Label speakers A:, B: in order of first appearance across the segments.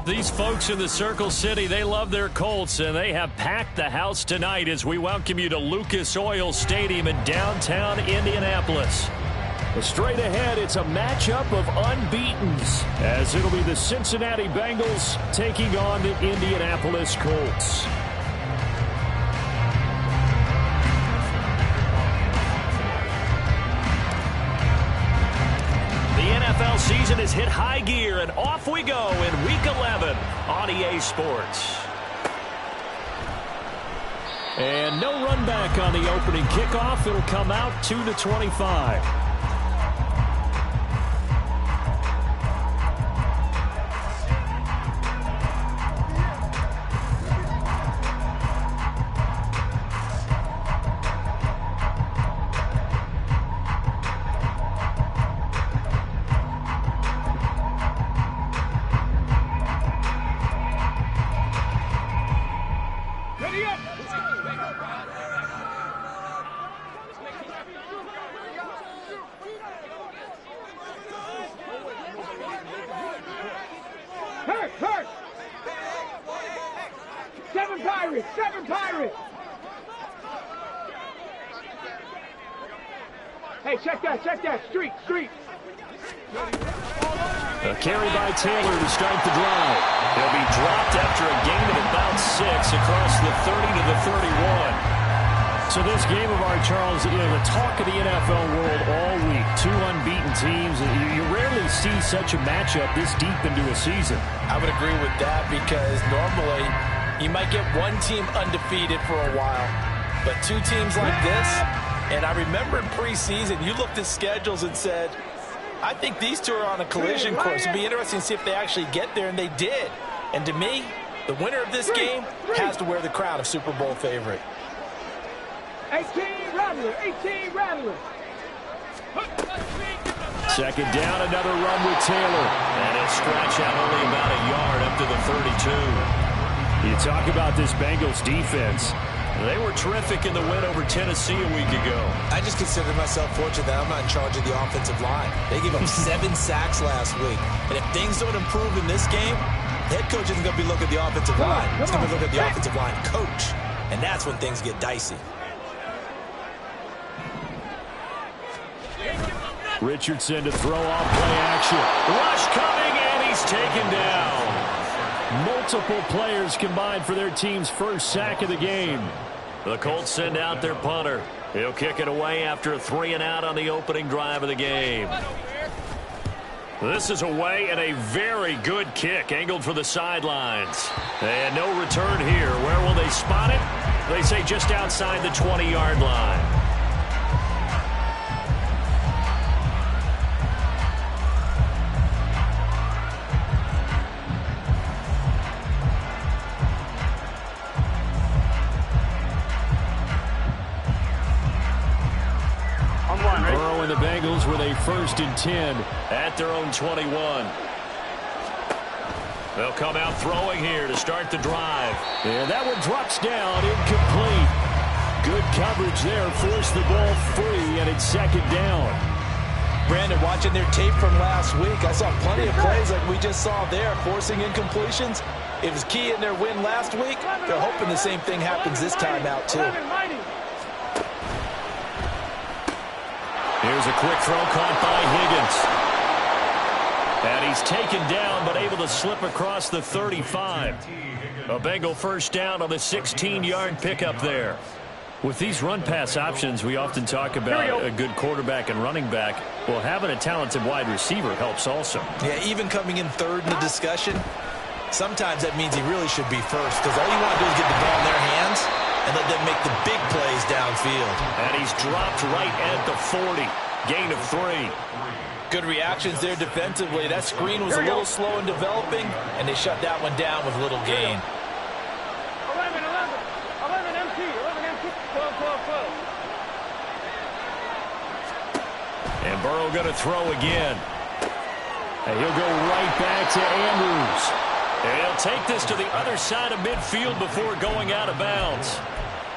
A: These folks in the Circle City, they love their Colts, and they have packed the house tonight as we welcome you to Lucas Oil Stadium in downtown Indianapolis. Straight ahead, it's a matchup of unbeatens, as it'll be the Cincinnati Bengals taking on the Indianapolis Colts. NFL season has hit high gear, and off we go in Week 11 on EA Sports. And no run back on the opening kickoff. It'll come out 2-25.
B: Seven Pirates! Hey, check that. Street.
A: A carry by Taylor to start the drive. He'll be dropped after a gain of about 6 across the 30 to the 31. So this game of our, Charles, the talk of the NFL world all week. Two unbeaten teams. You rarely see such a matchup this deep into a season.
C: I would agree with that because normally you might get one team undefeated for a while, but two teams like this, and I remember in preseason, you looked at schedules and said, I think these two are on a collision course. It'd be interesting to see if they actually get there, and they did. And to me, the winner of this game has to wear the crown of Super Bowl favorite.
B: 18 Rattler.
A: Second down, another run with Taylor. And he'll stretch out only about a yard up to the 32. You talk about this Bengals defense. They were terrific in the win over Tennessee a week ago.
C: I just consider myself fortunate that I'm not in charge of the offensive line. They gave up 7 sacks last week. And if things don't improve in this game, the head coach isn't going to be looking at the offensive line. He's going to be looking at the offensive line coach. And that's when things get dicey.
A: Richardson to throw off play action. Rush coming, and he's taken down. Multiple players combined for their team's first sack of the game. The Colts send out their punter. He'll kick it away after a 3-and-out on the opening drive of the game. This is away, and a very good kick angled for the sidelines. And no return here. Where will they spot it? They say just outside the 20-yard line. Burrow and the Bengals with a 1st and 10 at their own 21. They'll come out throwing here to start the drive. And that one drops down, incomplete. Good coverage there, forced the ball free, and it's 2nd down.
C: Brandon, watching their tape from last week, I saw plenty of plays like we just saw there, forcing incompletions. It was key in their win last week. They're hoping the same thing happens this time out, too.
A: Here's a quick throw caught by Higgins. And he's taken down, but able to slip across the 35. A Bengal 1st down on the 16-yard pickup there. With these run-pass options, we often talk about a good quarterback and running back. Well, having a talented wide receiver helps also.
C: Yeah, even coming in 3rd in the discussion, sometimes that means he really should be first, because all you want to do is get the ball in their hands and let them make the big plays downfield.
A: And he's dropped right at the 40. Gain of 3.
C: Good reactions there defensively. That screen was a little slow in developing, and they shut that one down with little gain.
B: 11 MT, 12.
A: And Burrow going to throw again. And he'll go right back to Andrews. And he'll take this to the other side of midfield before going out of bounds.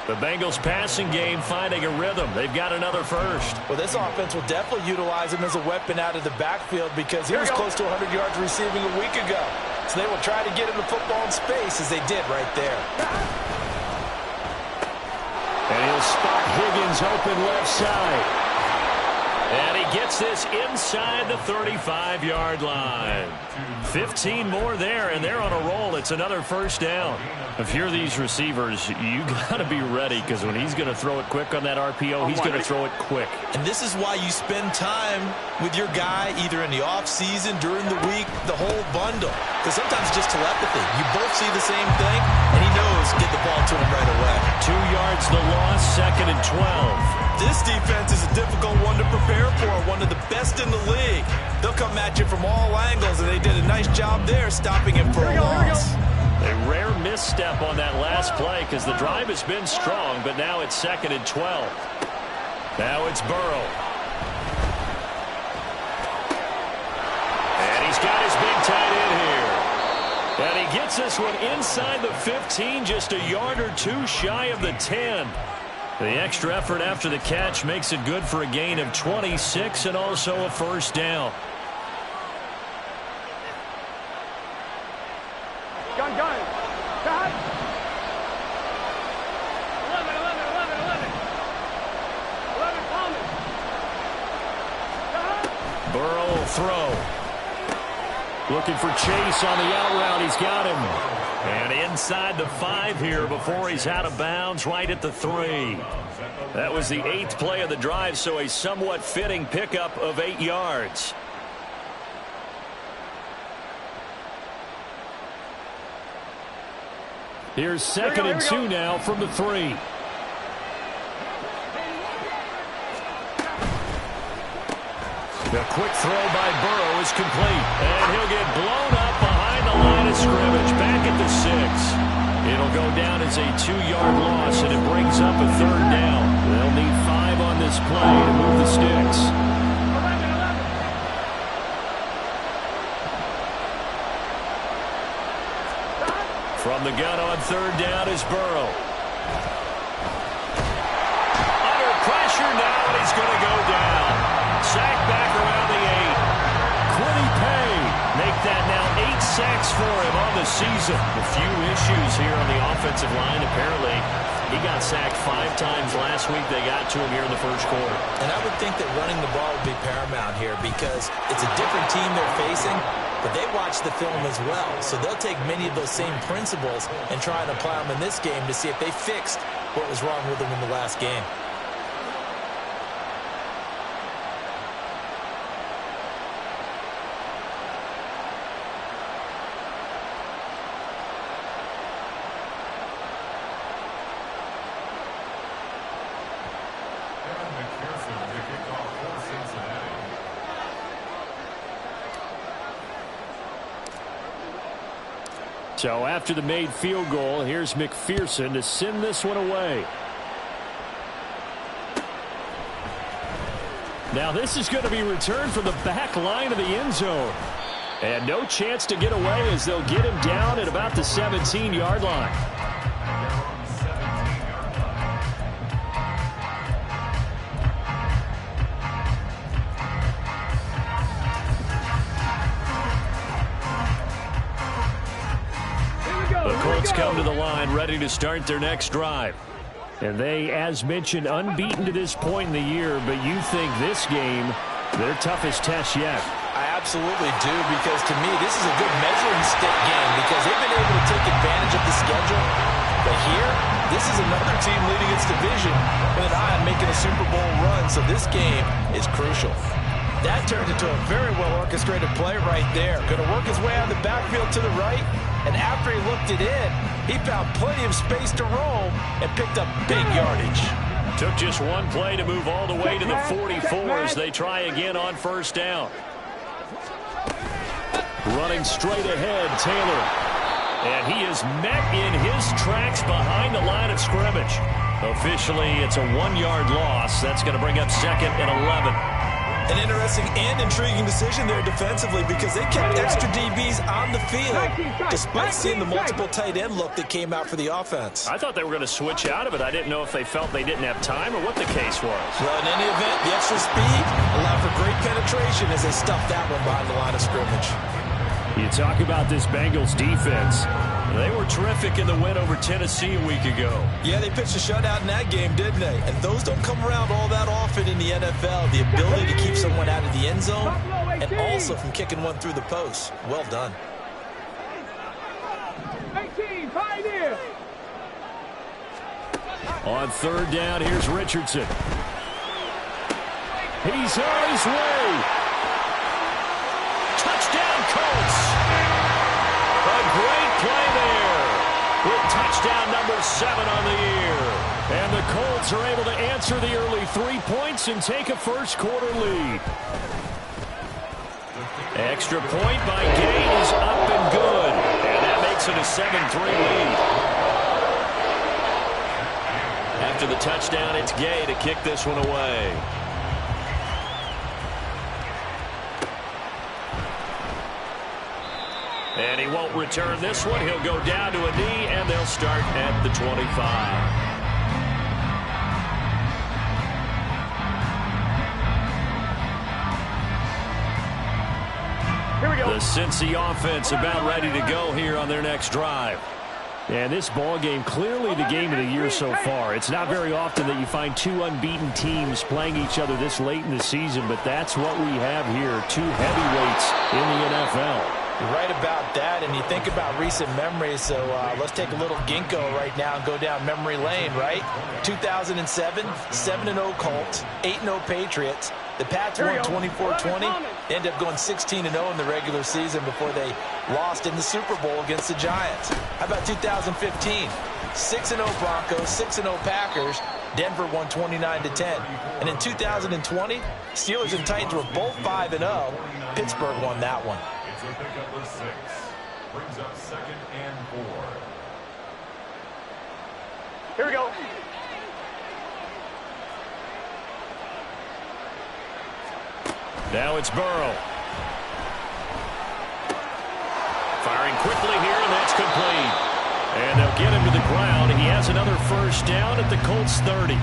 A: The Bengals passing game finding a rhythm. They've got another 1st.
C: Well, this offense will definitely utilize him as a weapon out of the backfield because he was close to 100 yards receiving a week ago. so they will try to get him the football in space as they did right there.
A: And he'll spot Higgins open left side. And he gets this inside the 35-yard line. 15 more there, and they're on a roll. It's another first down. If you're these receivers, you got to be ready, because when he's going to throw it quick on that RPO, he's going to throw it quick.
C: And this is why you spend time with your guy either in the offseason, during the week, the whole bundle. Because sometimes it's just telepathy. You both see the same thing, and he knows get the ball to him right away.
A: 2 yards the loss, 2nd and 12.
C: This defense is a difficult one to prepare for, one of the best in the league. They'll come at you from all angles, and they did a nice job there stopping him for a loss.
A: A rare misstep on that last play because the drive has been strong, but now it's 2nd and 12. Now it's Burrow. And he's got his big tight end here. And he gets this one inside the 15, just a yard or two shy of the 10. The extra effort after the catch makes it good for a gain of 26 and also a first down.
B: Gun. Cut. 11. 11 coming. Cut.
A: Burrow will throw. Looking for Chase on the out route. He's got him. And inside the 5 here before he's out of bounds, right at the 3. That was the 8th play of the drive, so a somewhat fitting pickup of 8 yards. Here's 2nd and 2 now from the 3. The quick throw by Burrow is complete. And he'll get blown up behind the line of scrimmage. Back at the 6. It'll go down as a 2-yard loss, and it brings up a 3rd down. They'll need 5 on this play to move the sticks. 11. From the gun on 3rd down is Burrow. Under pressure now, and he's going to go down. Sacked back around the 8. Quiddy Pay make that now 8 sacks for him on the season. A few issues here on the offensive line. Apparently, he got sacked 5 times last week. They got to him here in the first quarter.
C: And I would think that running the ball would be paramount here because it's a different team they're facing, but they watch the film as well. So they'll take many of those same principles and try and apply them in this game to see if they fixed what was wrong with them in the last game.
A: So after the made field goal, here's McPherson to send this one away. Now this is going to be returned from the back line of the end zone. And no chance to get away as they'll get him down at about the 17-yard line. Come to the line, ready to start their next drive. And they, as mentioned, unbeaten to this point in the year, but you think this game, their toughest test yet?
C: I absolutely do, because to me, this is a good measuring stick game because they've been able to take advantage of the schedule. But here, this is another team leading its division with an eye on making a Super Bowl run, so this game is crucial. That turned into a very well-orchestrated play right there. Going to work his way out of the backfield to the right. And after he looked it in, he found plenty of space to roam and picked up big yardage.
A: Took just one play to move all the way to the 44 as they try again on first down. Running straight ahead, Taylor. And he is met in his tracks behind the line of scrimmage. Officially, it's a 1-yard loss. That's going to bring up 2nd and 11.
C: An interesting and intriguing decision there defensively because they kept extra DBs on the field despite seeing the multiple tight end look that came out for the offense.
A: I thought they were going to switch out of it. I didn't know if they felt they didn't have time or what the case was.
C: Well, in any event, the extra speed allowed for great penetration as they stuffed that one behind the line of scrimmage.
A: You talk about this Bengals defense.
D: They were terrific in the win over Tennessee a week ago.
C: Yeah, they pitched a shutout in that game, didn't they? And those don't come around all that often in the NFL. The ability to keep someone out of the end zone and also from kicking one through the post. Well done.
B: 18, Pioneer.
A: On third down, here's Richardson. He's on his way. Touchdown, Colts. A great play there with touchdown number 7 on the year. And the Colts are able to answer the early 3 points and take a first quarter lead. Extra point by Gay is up and good. And that makes it a 7-3 lead. After the touchdown, it's Gay to kick this one away. And he won't return this one. He'll go down to a knee, and they'll start at the 25.
B: Here we go.
A: The Cincy offense about ready to go here on their next drive. And this ball game, clearly the game of the year so far. It's not very often that you find two unbeaten teams playing each other this late in the season, but that's what we have here, two heavyweights in the NFL.
C: You're right about that, and you think about recent memories, so let's take a little ginkgo right now and go down memory lane, right? 2007, 7-0 Colts, 8-0 Patriots. The Pats won 24-20. They ended up going 16-0 in the regular season before they lost in the Super Bowl against the Giants. How about 2015? 6-0 Broncos, 6-0 Packers. Denver won 29-10. And in 2020, Steelers and Titans were both 5-0. Pittsburgh won that one.
E: Pickup of 6 brings up 2nd and 4.
B: Here we go.
A: Now it's Burrow. Firing quickly here, and that's complete. And they'll get him to the ground. He has another first down at the Colts 30.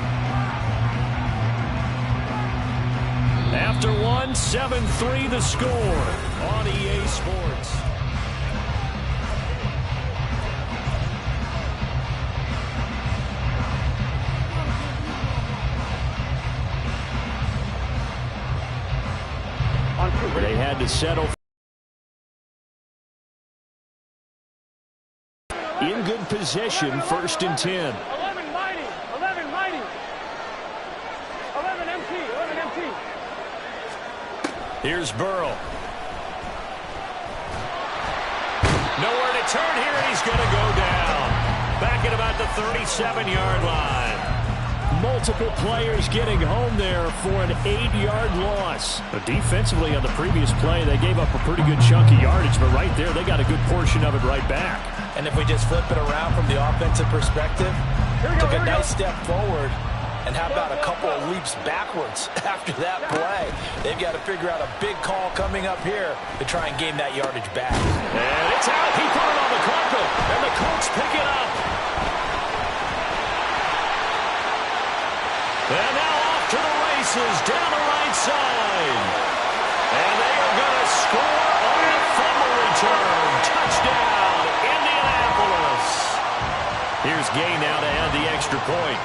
A: After one, 7-3 the score on EA Sports. They had to settle in good position, 1st and 10.
B: 11 mighty. 11 mighty. 11 MT. 11 MT.
A: Here's Burrow. Nowhere to turn here, and he's going to go down. Back at about the 37-yard line. Multiple players getting home there for an 8-yard loss. But defensively on the previous play, they gave up a pretty good chunk of yardage, but right there, they got a good portion of it right back.
C: And if we just flip it around from the offensive perspective, took a nice step forward. And how about a couple of leaps backwards after that play? They've got to figure out a big call coming up here to try and gain that yardage back.
A: And it's out. He put it on the carpet, and the Colts pick it up. And now off to the races down the right side. And they are going to score on the fumble return. Touchdown, Indianapolis. Here's Gay now to add the extra point.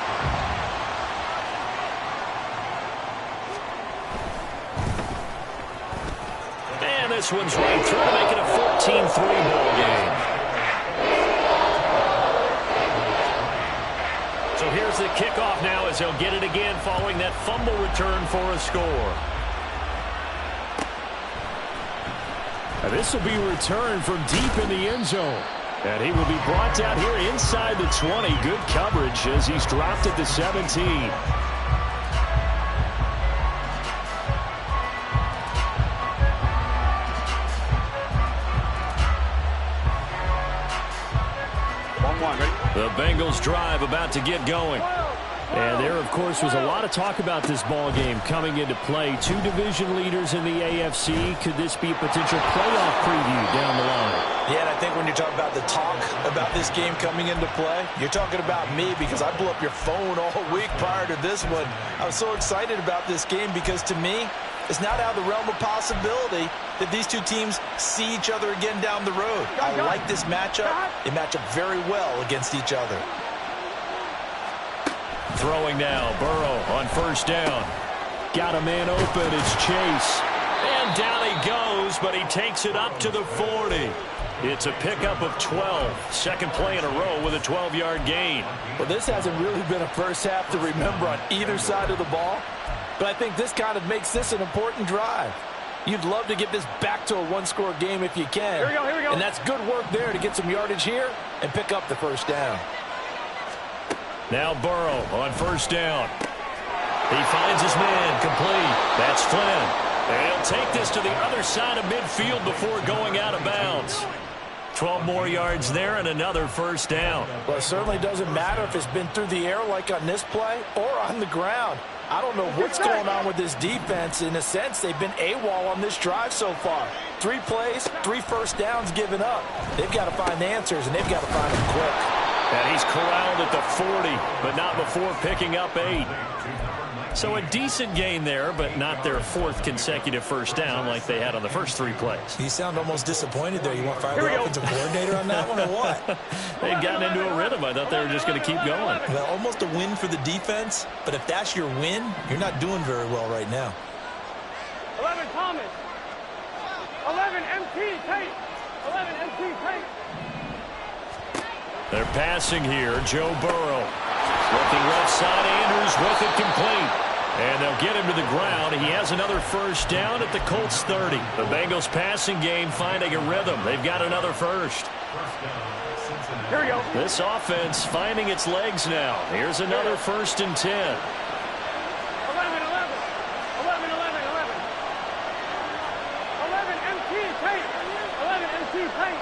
A: And this one's right through to make it a 14-3 ball game. So here's the kickoff now as they'll get it again following that fumble return for a score. And this will be returned from deep in the end zone. And he will be brought down here inside the 20. Good coverage as he's dropped at the 17. The Bengals drive about to get going. And there, of course, was a lot of talk about this ball game coming into play. Two division leaders in the AFC. Could this be a potential playoff preview down the line?
C: Yeah, and I think when you're talking about the talk about this game coming into play, you're talking about me because I blew up your phone all week prior to this one. I was so excited about this game because, to me, it's not out of the realm of possibility that these two teams see each other again down the road. I like this matchup. They match up very well against each other.
A: Throwing now, Burrow on first down. Got a man open, it's Chase. And down he goes, but he takes it up to the 40. It's a pickup of 12. Second play in a row with a 12-yard gain.
C: Well, this hasn't really been a first half to remember on either side of the ball, but I think this kind of makes this an important drive. You'd love to get this back to a one-score game if you can.
B: Here we go.
C: And that's good work there to get some yardage here and pick up the first down.
A: Now Burrow on first down. He finds his man complete. That's Flynn. And he'll take this to the other side of midfield before going out of bounds. 12 more yards there and another first down.
C: Well, it certainly doesn't matter if it's been through the air like on this play or on the ground. I don't know what's going on with this defense. In a sense, they've been AWOL on this drive so far. 3 plays, 3 first downs given up. They've got to find answers, and they've got to find them quick.
A: And he's corralled at the 40, but not before picking up 8. So a decent gain there, but not their 4th consecutive first down like they had on the first 3 plays.
C: You sound almost disappointed there. You want to fire the offensive coordinator on that one or what?
A: They'd gotten into a rhythm. I thought they were just going to keep going.
C: Well, almost a win for the defense, but if that's your win, you're not doing very well right now.
B: 11 Thomas. 11 MT Tate. 11 MT Tate.
A: They're passing here. Joe Burrow. Looking left side. Andrews with it complete. And they'll get him to the ground. He has another first down at the Colts 30. The Bengals passing game finding a rhythm. They've got another first.
B: Here we go.
A: This offense finding its legs now. Here's another 1st and 10.
B: 11 MT Tate. 11 MT Tate.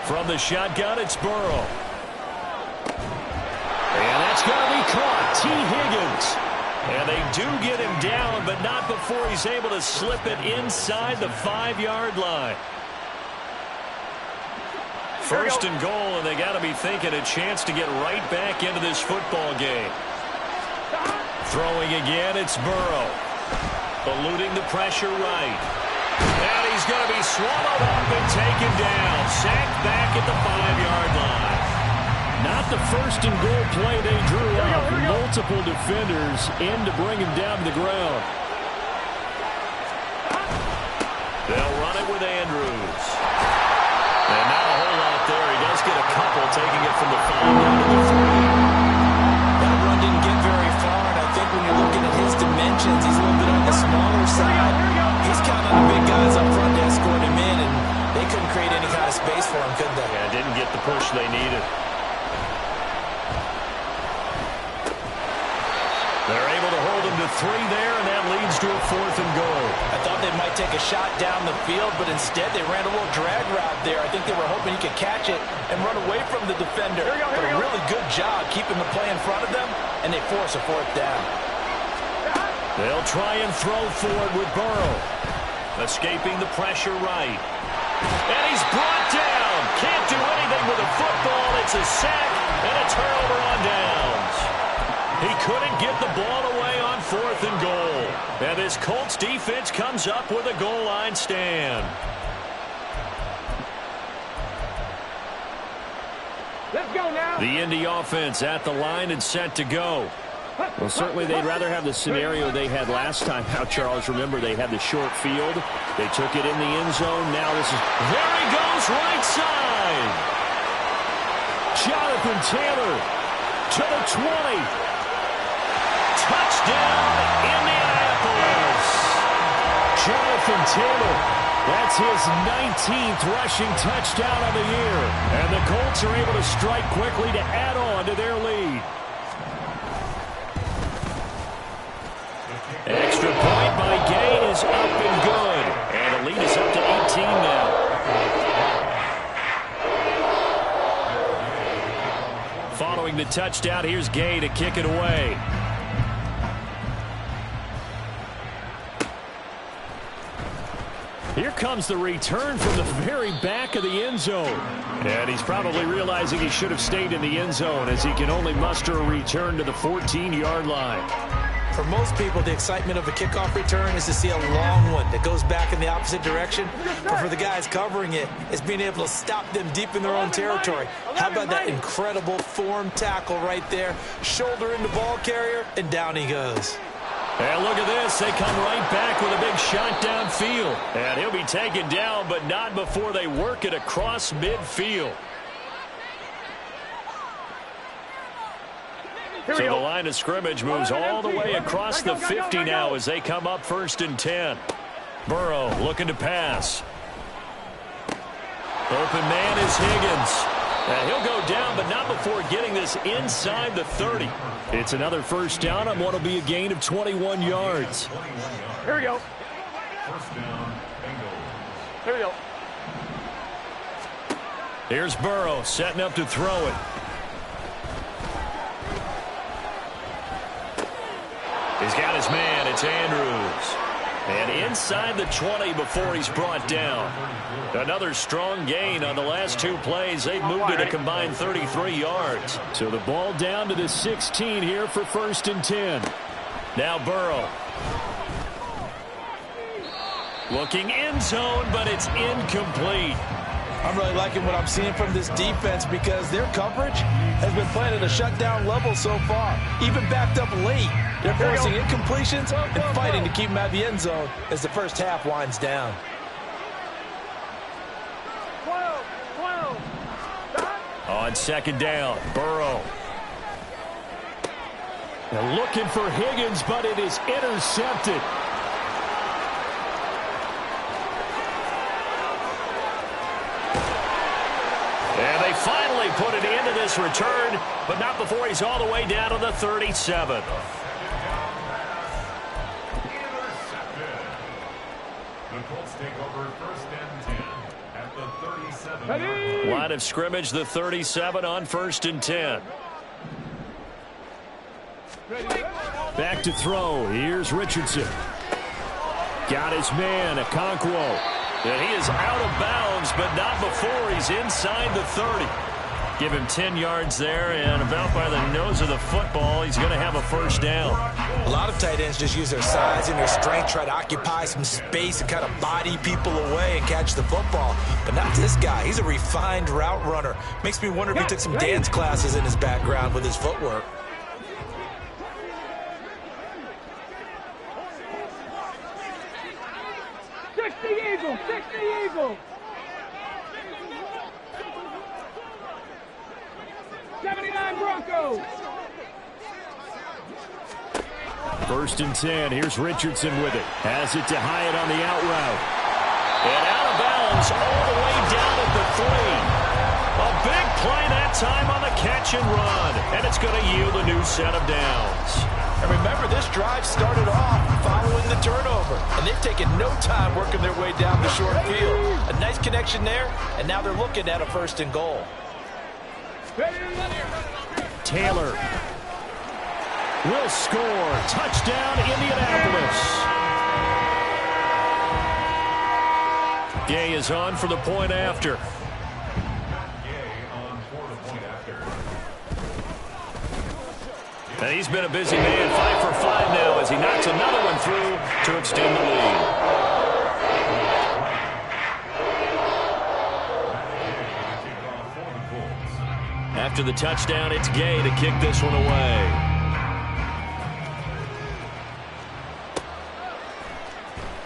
A: From the shotgun, it's Burrow. And that's going to be caught. T. Higgins. And they do get him down, but not before he's able to slip it inside the 5-yard line. First and goal, and they got to be thinking a chance to get right back into this football game. Throwing again, it's Burrow. Eluding the pressure right. And he's going to be swallowed up and taken down. Sacked back at the 5-yard line. Not the first and goal play they drew up. Multiple defenders in to bring him down to the ground. They'll run it with Andrews. And not a whole lot there. He does get a couple, taking it from the 5 down to the 3.
C: That run didn't get very far, and I think when you're looking at his dimensions, he's a little bit on the smaller side. He's counting on the big guys up front to escort him in, and they couldn't create any kind of space for him, could they?
A: Yeah, didn't get the push they needed. They're able to hold him to 3 there, and that leads to a 4th and goal.
C: I thought they might take a shot down the field, but instead they ran a little drag route there. I think they were hoping he could catch it and run away from the defender. But a really good job keeping the play in front of them, and they force a 4th down.
A: They'll try and throw forward with Burrow. Escaping the pressure right. And he's brought down. Can't do anything with a football. It's a sack and a turnover on downs. He couldn't get the ball away on 4th and goal. And this Colts defense comes up with a goal line stand.
B: Let's go now.
A: The Indy offense at the line and set to go. Well, certainly they'd rather have the scenario they had last time out, Charles. Remember, they had the short field. They took it in the end zone. Now this is... There he goes, right side. Jonathan Taylor to the 20. Touchdown, Indianapolis. Jonathan Taylor, that's his 19th rushing touchdown of the year. And the Colts are able to strike quickly to add on to their lead. Extra point by Gay is up and good. And the lead is up to 18 now. Following the touchdown. Here's Gay to kick it away. Here comes the return from the very back of the end zone. And he's probably realizing he should have stayed in the end zone as he can only muster a return to the 14-yard line.
C: For most people, the excitement of a kickoff return is to see a long one that goes back in the opposite direction. But for the guys covering it, it's being able to stop them deep in their own territory. How about that incredible form tackle right there? Shoulder in the ball carrier, and down he goes.
A: And look at this. They come right back with a big shot downfield. And he'll be taken down, but not before they work it across midfield. So the line of scrimmage moves all the way across the 50 now as they come up 1st and 10. Burrow looking to pass. Open man is Higgins. And he'll go down, but not before getting this inside the 30. It's another first down on what will be a gain of 21 yards.
B: Here we go.
E: First down, Bengals.
B: Here we go.
A: Here's Burrow setting up to throw it. He's got his man. It's Andrews. And inside the 20 before he's brought down. Another strong gain on the last 2 plays. They've moved it a combined 33 yards. So the ball down to the 16 here for 1st and 10. Now Burrow. Looking end zone, but it's incomplete.
C: I'm really liking what I'm seeing from this defense because their coverage has been playing at a shutdown level so far. Even backed up late. They're forcing incompletions and fighting to keep them out of the end zone as the first half winds down.
B: 12.
A: On 2nd down, Burrow. They're looking for Higgins, but it is intercepted. And they finally put it into this return, but not before he's all the way down to the 37.
E: The Colts take over 1st and 10 at the 37.
A: Line of scrimmage, the 37 on 1st and 10. Back to throw. Here's Richardson. Got his man, Okonkwo. And he is out of bounds, but not before he's inside the 30. Give him 10 yards there, and about by the nose of the football, he's going to have a first down.
C: A lot of tight ends just use their size and their strength, try to occupy some space and kind of body people away and catch the football. But not this guy. He's a refined route runner. Makes me wonder if he took some dance classes in his background with his footwork.
B: Eagle. 79 Broncos.
A: 1st and 10. Here's Richardson with it. Has it to Hyatt on the out route. And out of bounds all the way down at the 3. A big play that time on the catch and run. And it's going to yield a new set of downs.
C: And remember, this drive started off following the turnover. And they've taken no time working their way down the short field. A nice connection there, and now they're looking at a 1st and goal.
A: Taylor will score. Touchdown, Indianapolis. Gay is on for the point after. And he's been a busy man, 5 for 5 now as he knocks another one through to extend the lead. After the touchdown, it's Gay to kick this one away.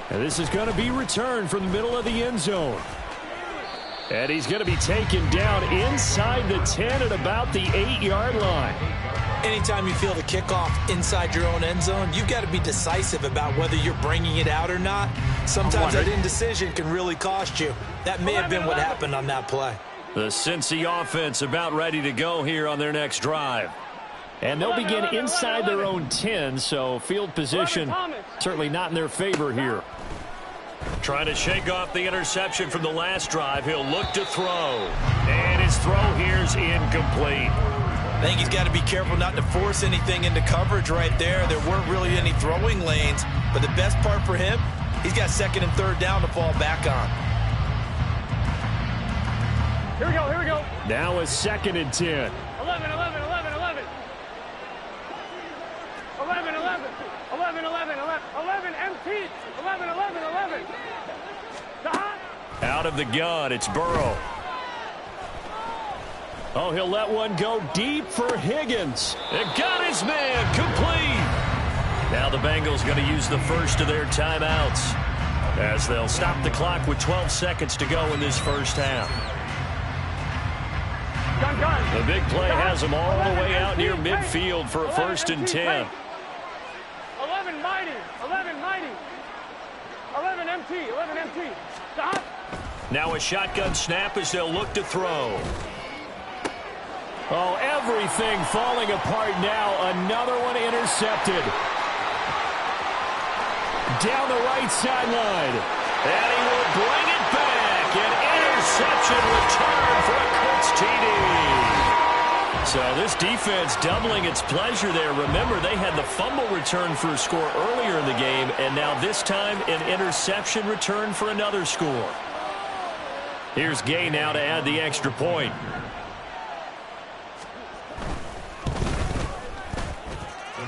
A: And this is going to be returned from the middle of the end zone. And he's going to be taken down inside the 10 at about the 8-yard line.
C: Anytime you feel the kickoff inside your own end zone, you've got to be decisive about whether you're bringing it out or not. Sometimes that indecision can really cost you. That may have been what happened on that play.
A: The Cincy offense about ready to go here on their next drive. And they'll begin inside their own 10, so field position certainly not in their favor here. Trying to shake off the interception from the last drive. He'll look to throw. And his throw here's incomplete.
C: I think he's got to be careful not to force anything into coverage right there. There weren't really any throwing lanes, but the best part for him, he's got second and third down to fall back on.
B: Here we go, here we go.
A: Now a 2nd and 10.
B: 11, 11, 11, 11. 11, 11. 11, 11, 11. 11, empty. 11, 11, 11.
A: Out of the gun, it's Burrow. Oh, he'll let one go deep for Higgins. It got his man complete. Now the Bengals going to use the first of their timeouts as they'll stop the clock with 12 seconds to go in this first half. The big play has them all the way out near midfield for a 1st and 10.
B: 11 mighty. 11 mighty. 11 MT. 11 MT. Stop.
A: Now a shotgun snap as they'll look to throw. Oh, everything falling apart now. Another one intercepted. Down the right sideline. And he will bring it back. An interception return for a Colts TD. So this defense doubling its pleasure there. Remember, they had the fumble return for a score earlier in the game, and now this time an interception return for another score. Here's Gay now to add the extra point.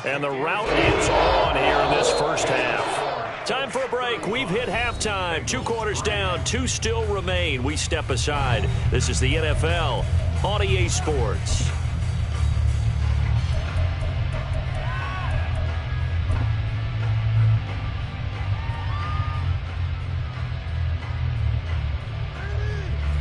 A: And the route is on here in this first half. Time for a break. We've hit halftime. 2 quarters down. 2 still remain. We step aside. This is the NFL on EA Sports.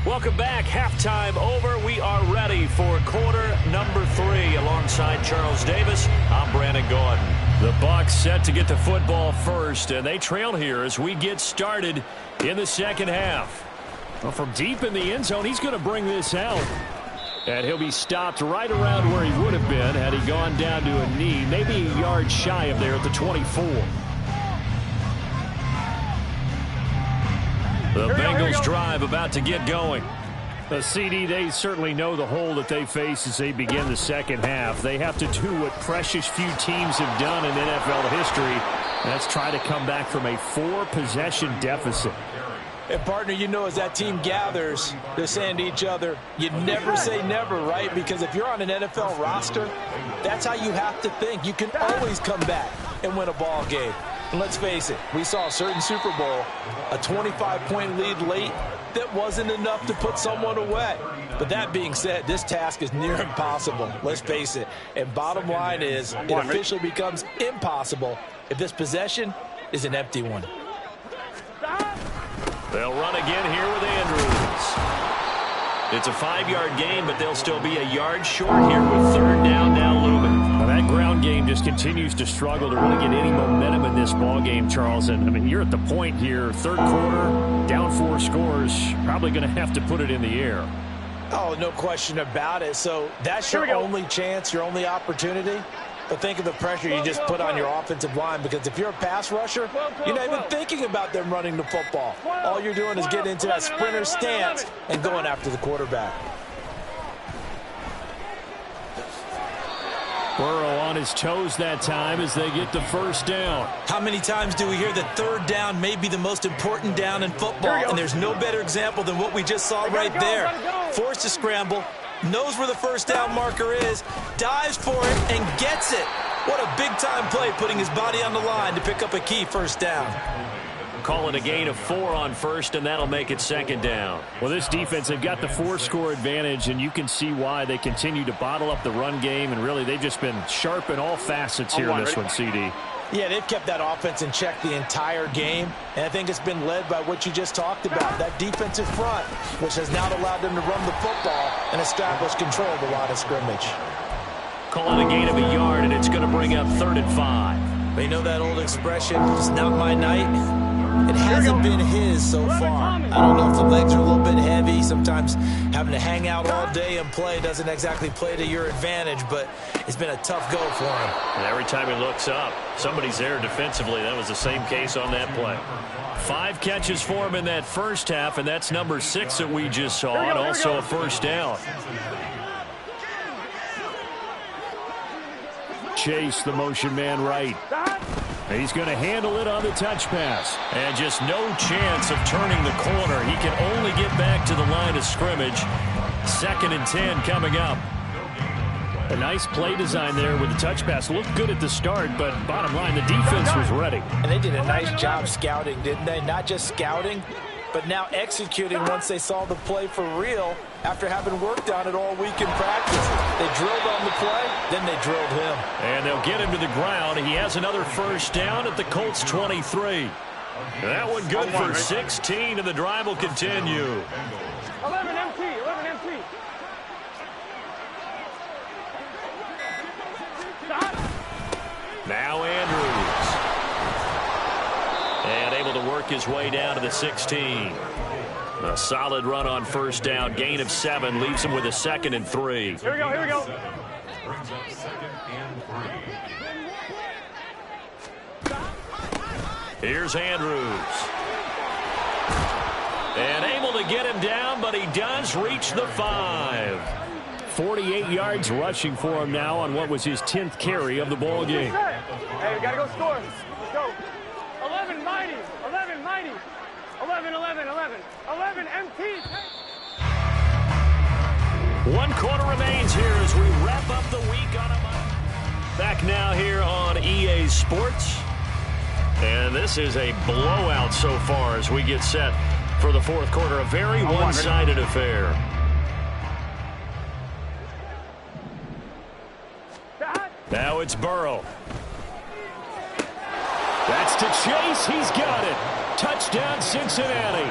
A: Welcome back. Halftime over. We are ready for quarter number 3. Alongside Charles Davis, I'm Brandon Gordon. The Bucs set to get the football first, and they trail here as we get started in the second half. Well, from deep in the end zone, he's going to bring this out. And he'll be stopped right around where he would have been had he gone down to a knee, maybe a yard shy of there at the 24. The Bengals drive about to get going. The CD, they certainly know the hole that they face as they begin the second half. They have to do what precious few teams have done in NFL history. That's try to come back from a 4-possession deficit.
C: And, partner, you know, as that team gathers, they're saying to each other, you never say never, right? Because if you're on an NFL roster, that's how you have to think. You can always come back and win a ball game. And let's face it, we saw a certain Super Bowl, a 25-point lead late that wasn't enough to put someone away. But that being said, this task is near impossible. Let's face it. And bottom line is, it officially becomes impossible if this possession is an empty one.
A: They'll run again here with Andrews. It's a 5-yard gain, but they'll still be a yard short here with third down now looming. Well, that ground game just continues to struggle to really get any momentum in this ball game, Charles. And, I mean, you're at the point here, third quarter, down 4 scores, probably going to have to put it in the air.
C: Oh, no question about it. So that's your only chance, your only opportunity. But think of the pressure you just put on your offensive line, because if you're a pass rusher, you're not even thinking about them running the football. All you're doing is getting into that sprinter stance and going after the quarterback.
A: Burrow on his toes that time as they get the first down.
C: How many times do we hear that third down may be the most important down in football? And there's no better example than what we just saw right there. Forced to scramble, knows where the first down marker is, dives for it, and gets it. What a big-time play, putting his body on the line to pick up a key first down.
A: Call it a gain of 4 on first, and that'll make it second down. Well, this defense, they've got the 4-score advantage, and you can see why they continue to bottle up the run game, and really they've just been sharp in all facets here in this one, CD.
C: Yeah, they've kept that offense in check the entire game, and I think it's been led by what you just talked about, that defensive front, which has now allowed them to run the football and establish control of the line of scrimmage.
A: Call it a gain of a yard, and it's going to bring up 3rd and 5.
C: But you know that old expression, it's not my night? It hasn't been his so far. I don't know if the legs are a little bit heavy. Sometimes having to hang out all day and play doesn't exactly play to your advantage, but it's been a tough go for him.
A: And every time he looks up, somebody's there defensively. That was the same case on that play. 5 catches for him in that first half, and that's number 6 that we just saw, and also a first down. Chase, the motion man right. He's going to handle it on the touch pass.
D: And just no chance of turning the corner. He can only get back to the line of scrimmage. 2nd and 10 coming up.
A: A nice play design there with the touch pass. Looked good at the start, but bottom line, the defense was ready.
C: And they did a nice job scouting, didn't they? Not just scouting, but now executing once they saw the play for real after having worked on it all week in practice. They drilled on the play, then they drilled him.
A: And they'll get him to the ground. He has another first down at the Colts 23. That one good for 16, and the drive will continue.
B: 11 MT, 11 MT.
A: Now Andrews. And able to work his way down to the 16. A solid run on first down. Gain of 7 leaves him with a 2nd and 3.
B: Here we go, here we go.
E: Brings up 2nd and 3.
A: Here's Andrews. And able to get him down, but he does reach the 5. 48 yards rushing for him now on what was his 10th carry of the ball game.
B: Hey, we got to go score. Let's go. 11 mighty, 11 mighty. 11, 11, 11. 11 MT.
A: 1 quarter remains here as we wrap up the week on a Monday. Back now here on EA Sports. And this is a blowout so far as we get set for the 4th quarter. A very one-sided affair. Now it's Burrow. That's to Chase. He's got it. Touchdown, Cincinnati.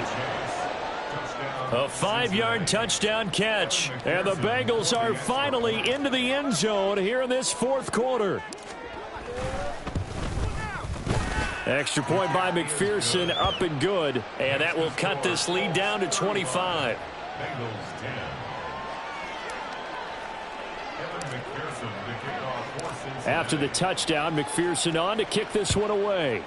A: A 5-yard touchdown catch. And the Bengals are finally into the end zone here in this 4th quarter. Extra point by McPherson, up and good. And that will cut this lead down to 25.
E: Bengals 10.
A: After the touchdown, McPherson on to kick this one away.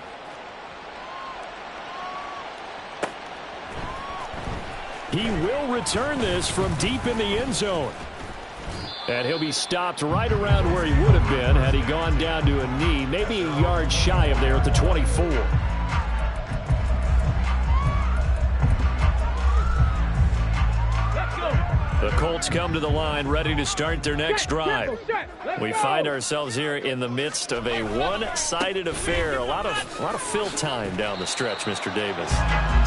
A: He will return this from deep in the end zone. And he'll be stopped right around where he would have been had he gone down to a knee, maybe a yard shy of there at the 24. The Colts come to the line, ready to start their next drive. We find ourselves here in the midst of a one-sided affair. A lot of fill time down the stretch, Mr. Davis.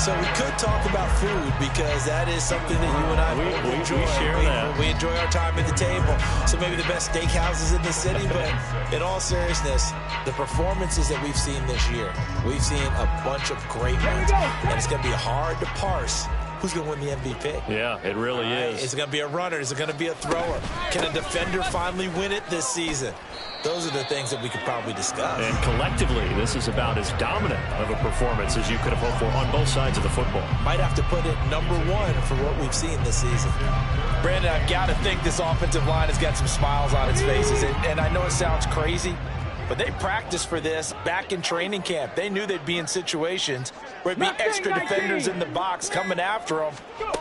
C: So we could talk about food because that is something that you and I enjoy.
A: We share that.
C: We enjoy our time at the table. So maybe the best steakhouses in the city, but in all seriousness, the performances that we've seen this year, we've seen a bunch of great ones, and it's going to be hard to parse who's going to win the MVP.
A: Yeah, it really is.
C: Is it going to be a runner? Is it going to be a thrower? Can a defender finally win it this season? Those are the things that we could probably discuss.
A: And collectively, this is about as dominant of a performance as you could have hoped for on both sides of the football.
C: Might have to put it #1 for what we've seen this season. Brandon, I've got to think this offensive line has got some smiles on its faces. And I know it sounds crazy, but they practiced for this back in training camp. They knew they'd be in situations where it'd be extra defenders in the box coming after them,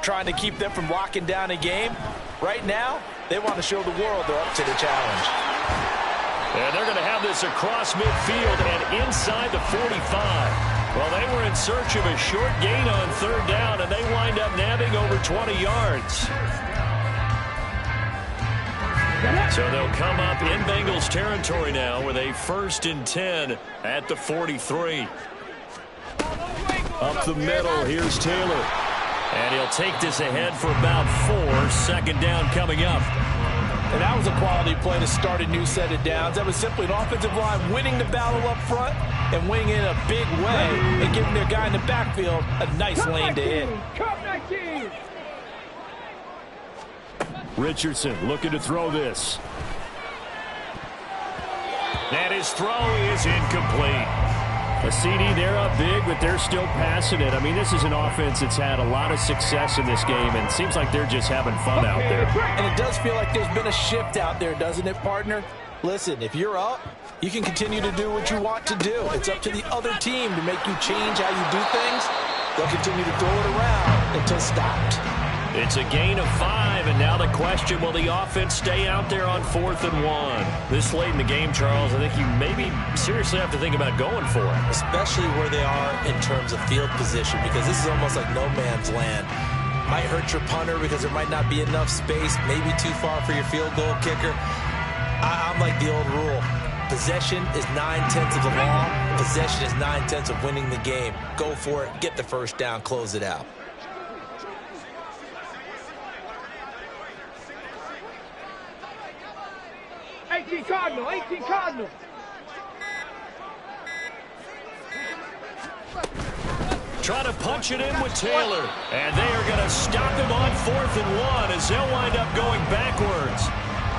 C: trying to keep them from locking down a game. Right now, they want to show the world they're up to the challenge.
A: And they're going to have this across midfield and inside the 45. Well, they were in search of a short gain on 3rd down, and they wind up nabbing over 20 yards. So they'll come up in Bengals territory now with a 1st and 10 at the 43. Up the middle, here's Taylor. And he'll take this ahead for about 4. 2nd down coming up.
C: And that was a quality play to start a new set of downs. That was simply an offensive line winning the battle up front and winning in a big way and giving their guy in the backfield a nice lane to hit.
A: Richardson looking to throw this. And his throw is incomplete. A CD, they're up big, but they're still passing it. I mean, this is an offense that's had a lot of success in this game, and it seems like they're just having fun out there.
C: And it does feel like there's been a shift out there, doesn't it, partner? Listen, if you're up, you can continue to do what you want to do. It's up to the other team to make you change how you do things. They'll continue to throw it around until stopped.
A: It's a gain of 5, and now the question, will the offense stay out there on 4th and 1? This late in the game, Charles, I think you maybe seriously have to think about going for it.
C: Especially where they are in terms of field position, because this is almost like no man's land. Might hurt your punter because there might not be enough space, maybe too far for your field goal kicker. I'm like the old rule. Possession is 9/10 of the law. Possession is 9/10 of winning the game. Go for it, get the first down, close it out.
B: Cardinal, 18 Cardinal.
A: Try to punch it in with Taylor. And they are going to stop him on 4th and 1 as they'll wind up going backwards.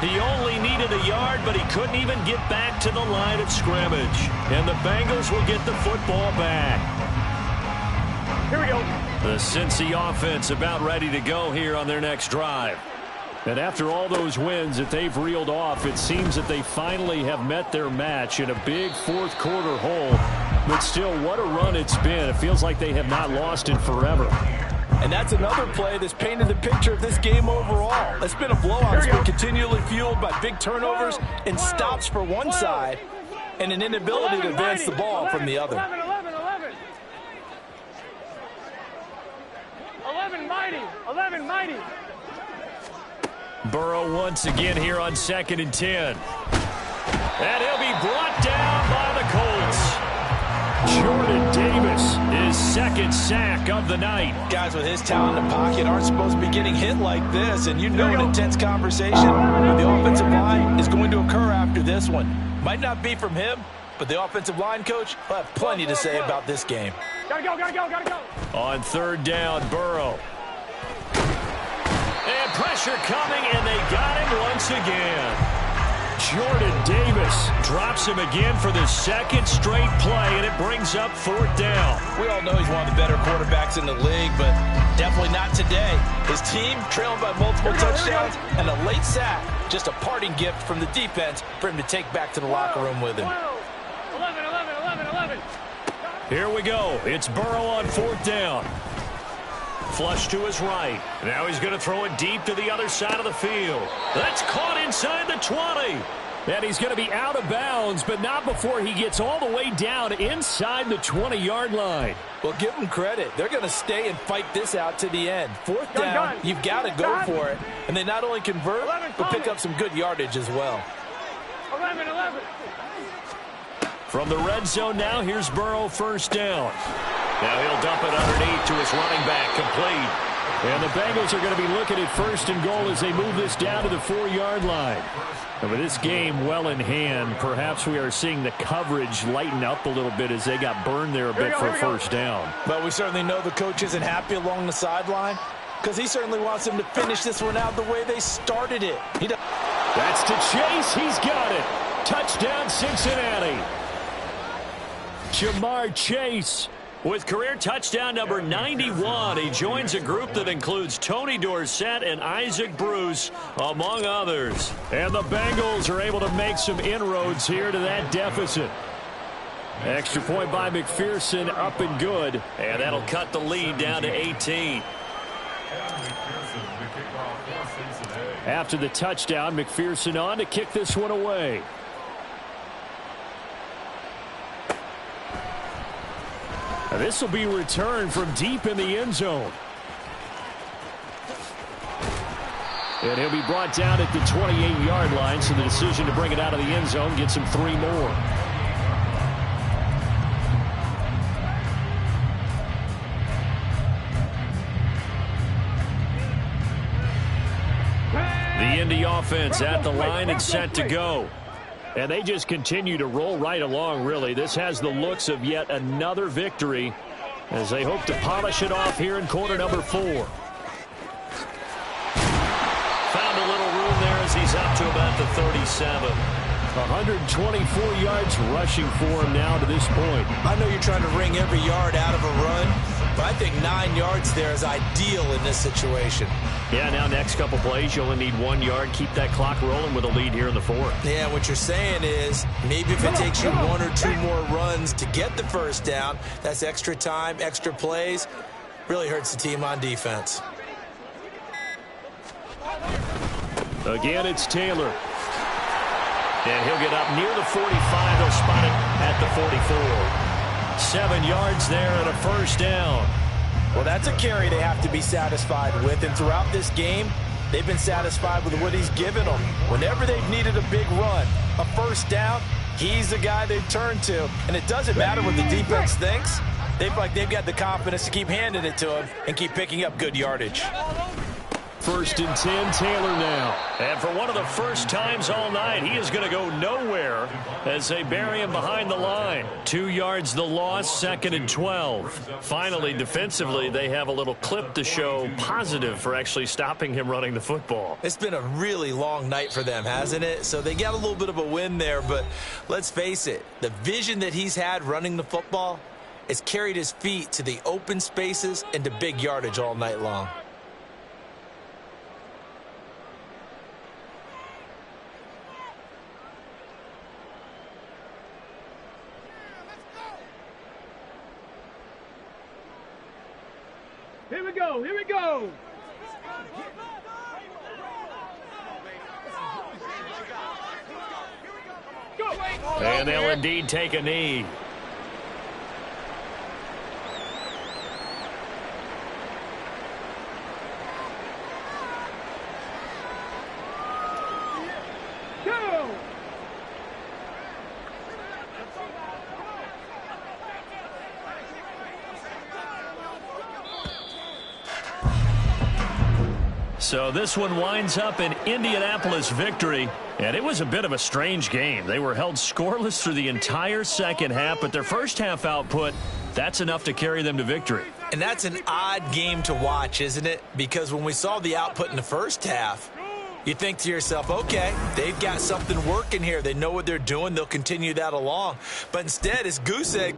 A: He only needed a yard, but he couldn't even get back to the line of scrimmage. And the Bengals will get the football back.
B: Here we go.
A: The Cincy offense about ready to go here on their next drive. And after all those wins that they've reeled off, it seems that they finally have met their match in a big fourth-quarter hole. But still, what a run it's been. It feels like they have not lost in forever.
C: And that's another play that's painted the picture of this game overall. It's been a blowout. It's been continually fueled by big turnovers and stops for one side and an inability to advance the ball from the other.
B: 11 mighty.
A: Burrow once again here on 2nd and 10. And he'll be brought down by the Colts. Jordan Davis, his 2nd sack of the night.
C: Guys with his talent in the pocket aren't supposed to be getting hit like this, and you know an intense conversation with the offensive line is going to occur after this one. Might not be from him, but the offensive line coach will have plenty to say about this game.
B: Gotta go.
A: On 3rd down, Burrow. And pressure coming, and they got him once again. Jordan Davis drops him again for the 2nd straight play, and it brings up 4th down.
C: We all know he's one of the better quarterbacks in the league, but definitely not today. His team trailing by multiple touchdowns and a late sack. Just a parting gift from the defense for him to take back to the locker room with him.
B: 11.
A: Here we go. It's Burrow on 4th down. Flush to his right. Now he's going to throw it deep to the other side of the field. That's caught inside the 20. And he's going to be out of bounds, but not before he gets all the way down inside the 20-yard line.
C: Well, give them credit. They're going to stay and fight this out to the end. 4th down, you've got to go for it. And they not only convert, but pick up some good yardage as well.
B: 11.
A: From the red zone now, here's Burrow, 1st down. Now he'll dump it underneath to his running back, complete. And the Bengals are going to be looking at 1st and goal as they move this down to the 4-yard line. And with this game well in hand, perhaps we are seeing the coverage lighten up a little bit as they got burned there a bit for a 1st down.
C: But we certainly know the coach isn't happy along the sideline because he certainly wants them to finish this one out the way they started it.
A: That's to Chase. He's got it. Touchdown, Cincinnati. Jamar Chase with career touchdown number 91. He joins a group that includes Tony Dorsett and Isaac Bruce, among others. And the Bengals are able to make some inroads here to that deficit. Extra point by McPherson, up and good. And that'll cut the lead down to 18. After the touchdown, McPherson on to kick this one away. Now this will be returned from deep in the end zone. And he'll be brought down at the 28-yard line, so the decision to bring it out of the end zone gets him 3 more. The Indy offense at the line and set to go. And they just continue to roll right along, really. This has the looks of yet another victory as they hope to polish it off here in quarter number 4. Found a little room there as he's up to about the 37. 124 yards rushing for him now to this point.
C: I know you're trying to wring every yard out of a run, but I think 9 yards there is ideal in this situation.
A: Yeah, now next couple plays, you only need 1 yard. Keep that clock rolling with a lead here in the 4th.
C: Yeah, what you're saying is maybe if it takes you 1 or 2 more runs to get the 1st down, that's extra time, extra plays. Really hurts the team on defense.
A: Again, it's Taylor. And he'll get up near the 45. They'll spot it at the 44. 7 yards there and a first down.
C: Well, that's a carry they have to be satisfied with. And throughout this game, they've been satisfied with what he's given them. Whenever they've needed a big run, a first down, he's the guy they've turned to. And it doesn't matter what the defense thinks. They've got the confidence to keep handing it to him and keep picking up good yardage.
A: 1st and 10, Taylor now. And for one of the first times all night, he is going to go nowhere as they bury him behind the line. 2 yards the loss, 2nd and 12. Finally, defensively, they have a little clip to show positive for actually stopping him running the football.
C: It's been a really long night for them, hasn't it? So they got a little bit of a win there, but let's face it, the vision that he's had running the football has carried his feet to the open spaces and to big yardage all night long.
B: Here we go, here we go.
A: And they'll indeed take a knee. So this one winds up an Indianapolis victory, and it was a bit of a strange game. They were held scoreless through the entire second half, but their first half output, that's enough to carry them to victory.
C: And that's an odd game to watch, isn't it? Because when we saw the output in the first half, you think to yourself, okay, they've got something working here. They know what they're doing. They'll continue that along. But instead, it's goose egg.